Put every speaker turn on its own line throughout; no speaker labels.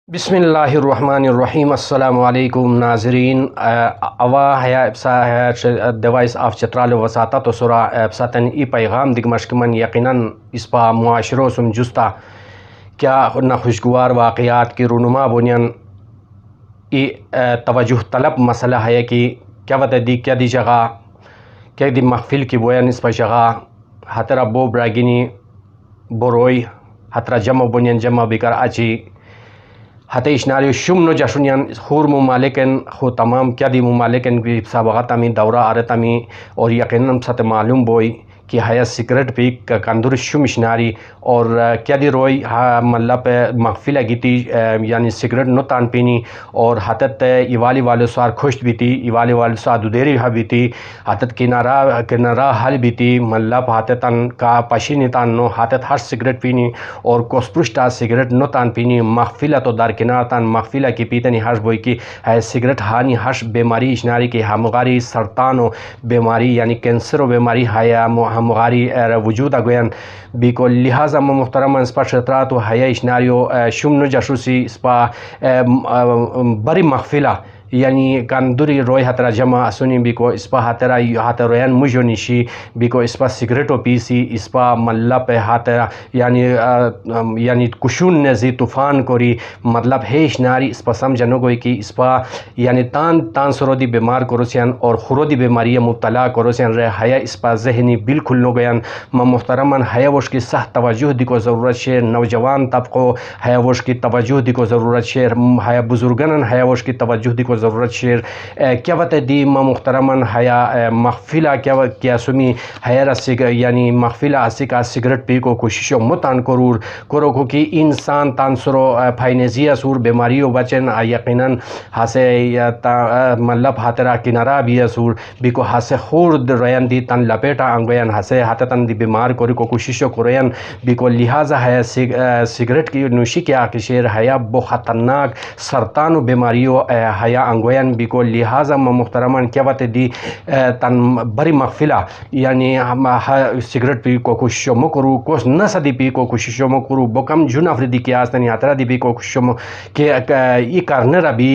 बिस्मिल्लाहिर्रहमानिर्रहीम। अस्सलामु अलैकुम नाजरीन। अवा हया एप्सा है डिवाइस ऑफ चित्राल वसाता तो सुरा एप्सातन ई पैगाम दिगमशकमन यकीनन इस पा मुआशरो सुम जुस्ता क्या न खुशगवार वाक़यात की रुनुमा बुनियन ई तवज्जुह तलब मसला है कि क्या वत दी क्या दी जगह क्या दी महफिल की बोयन इस पर जगह हतरा बो ब्रागिनी बोरोई हतरा जमा बुनियन जमा बिकर आची हते इशनारी शुमनो जशुनियन खूर मुमालिकन खो तमाम क्या दी मुमालिकन की सबगतमी दौरा आरतमी और यकीनन सत मालूम बोई कि हया सिगरेट पी कंदुर शुम इशनारी और क्या दी रोई मल्ला पे महफिल गीती यानी सिगरेट नो तान पीनी और हतत इवाली वाले सार खुश बीती इवाली वाले सार दुदेरी हा बीती हतत किनारा हल बीती मल्ला हततन का पशीनी तान नो हतत हर सिगरेट पीनी और कोसपृष्टा सिगरेट नो तान पीनी महफिल तो दार किनार तान महफिल की पीतनी हर्ष बोई की है सिगरेट हानी हर्ष बीमारी इशनारी की हमगारी सरतान बीमारी यानी कैंसर बीमारी हया हमगारी वजूद अगोयन बिको लिहाजा मुहतरम स्पष्टरा तो हया इशनारियो शुमनो जशुसी स्पा बरी महफिला यानी कंदुरी रोय हतरा जमा सुनी बिको इस्पा हतरा हतरोयन मुजो निशी बिको इस्पा सिगरेटो पीसी इस्पा मल्ला पे हतरा यानी कुशुन नजी तूफान कोरी मतलब है इशनारी इस्पा समझनो गोई कि इस्पा यानी तान सरोदी बीमार करोसियन और खुरोदी बीमारी मुब्तला करोसियन रे हया इस्पा जहनी बिल्कुल नो गयन मुहतरमन हया वश की सख्त तवज्जुह दी को ज़रूरत है नौजवान तबको हया वश की तवज्जुह दी को ज़रूरत है हया बुजुर्गन हया वश की तवज्जुह दी को ज़रूरत शेर क्या वत दी मुहतरमन हया महफिला क्या सुमी हया रसिक यानी महफिला असिका सिगरेट पी को कोशिश मुतान करूर करो को कि इंसान तानसरो फाइनेजिया सूर बीमारियों बचन यकीनन हासे मतलब हातरा किनारा भी सूर बिको हासे खुर्द रयन दी तन लपेटा अंगयन हासे हाततन दी बीमार करी को कोशिश करेन बिको लिहाजा है सिगरेट की नोशी के आके शेर हया बहुत खतरनाक सरतान बीमारियों हया अंगोयन बिको लिहाजा मुहतरमन क्या बात दी तन बड़ी महफिला यानी हम सिगरेट पी को कोशिश मो करूँ कोस न सदी पी को कोशिश मो करूँ बोकम जुन अफरीदी के आस्तनी यात्रा दी पी को कोशिश मो के ई करने रबी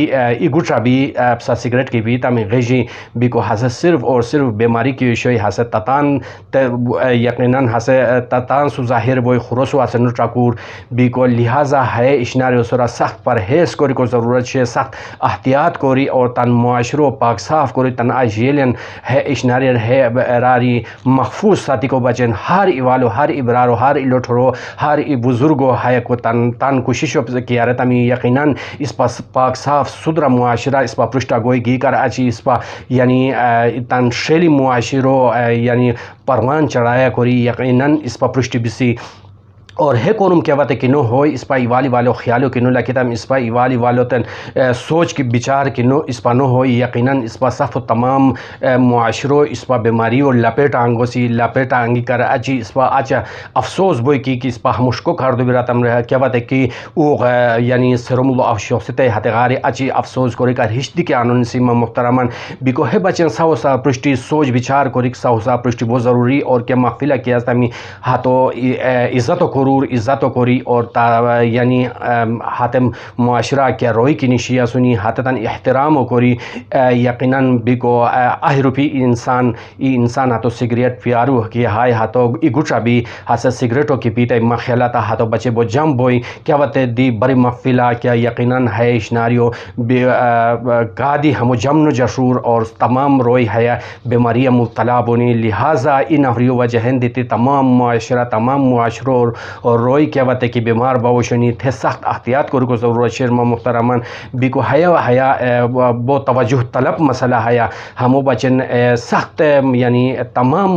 ई गुट्रा भी सा सिगरेट की भी तमें गजी बिको हसे सिर्फ और सिर्फ बीमारी की विषय हसे ततान यकीनन हसे ततान सुजाहिर बोई खुरसो हसे नुट्राकूर बिको लिहाजा है इशनारी उसरा सख्त परहेज कोरी को ज़रूरत है सख्त एहतियात कोरी और तन मुआशरो पाक साफ कोरी तन आजेलियन है इशनारी है रारी महफूज साथी को बचन हर इवालो हर इब्रारो हर इलोठरो हर इ बुजुर्गो है को तन कोशिशों किया रहता मी यकीनन इस पाक साफ सुथरा मुआशरा इस पर पृष्ठा गोई गी कर अच्छी इस पर यानी तन शैली मुआशरो यानी परवान चढ़ाया कोरी यकीनन इस पर पृष्ठ बिसी और है कौन क्या बात है कि नो हो इस पर इवाली वालों ख्यालों कि नो लकितम इस पर इवाली वालों तन सोच की विचार कि नो इस पर नो हो यकीनन इस पर सफ़ तमाम मुआशरो इस पर बीमारी और लपेटा अंगों सी लपेटा अंगी कर अच्छी इस पर अच्छा अफसोस बोई कि इस पर मुश्को कर दो बिरातम रहा क्या बात है कि वो यानी सरमुल अफसोसत हतगार अच्छी अफसोस को कर हिस्दी के आनंद सीमा मुहतरमन बिको है बचन साहो सा पृष्टि सोच विचार को रिक साहो सा पृष्टि बहुत ज़रूरी और क्या महफिला किया तमी हाथों इज़्ज़त इज़्ज़त कोरी और यानी हातम मुआशरा क्या रोई की निशिया सुनी हाततन एहतराम कोरी यकीनन बिको आहरुपी इंसान हाथों सिगरेट पियारू कि हाय हाथों इगुट्रा भी हाथ सिगरेटों की पीते मखेला था हाथों बचे बो जम बोई क्या बते दी बड़ी महफिला क्या यकीनन है इशनारियो गादी हम जमन जशूर और तमाम रोई है बीमारियाँ मुब्तला बोनी लिहाजा इन अफरियो वजहन देती तमाम मुआशरा तमाम मुआशरों और रोई क्या बात है कि बीमार बावशनी थे सख्त एहतियात को ज़रूरत शर्मा मुहतरमन बिको हया वो तवज्जुह तलब मसला हया हमो बचन सख्त यानी तमाम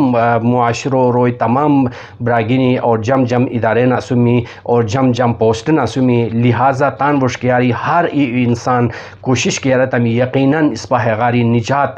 मुआशरो रोई तमाम ब्रागिनी और जम इदारे नासुमी और जम पोस्ट नासुमी लिहाजा तान वशकियारी हर इंसान कोशिश किया रहता मैं यकीनन इस पर गारी निजात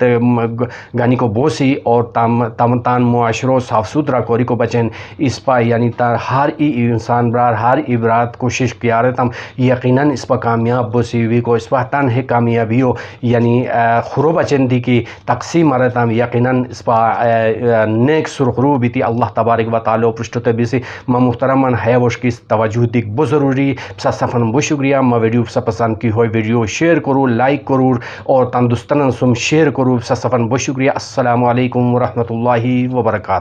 गानी को बोसी और तान मुआशरो साफ सुथरा कोरी को बचन इस पर यानी हर انسان برار ہر عبرات کوشش کیا رہتا ہم یقیناً اس پر کامیاب بوسیوی کو اس پر تن ہے کامیابی ہو یعنی خرو بچندی کی تقسیم رہتا ہم یقیناً اس پر نیک سرخرو بھی تھی اللہ تبارک و تعالی پرشتتے بھی سی محترمان ہے وش کی توجہ دیکھ بہت ضروری بسا سفن بہت شکریہ ویڈیو بسا پسند کی ہوئی ویڈیو شیئر کرو لائک کرو اور تندرستن سم شیئر کرو بسا سفن بہت شکریہ السلام علیکم ورحمۃ اللہ وبرکاتہ.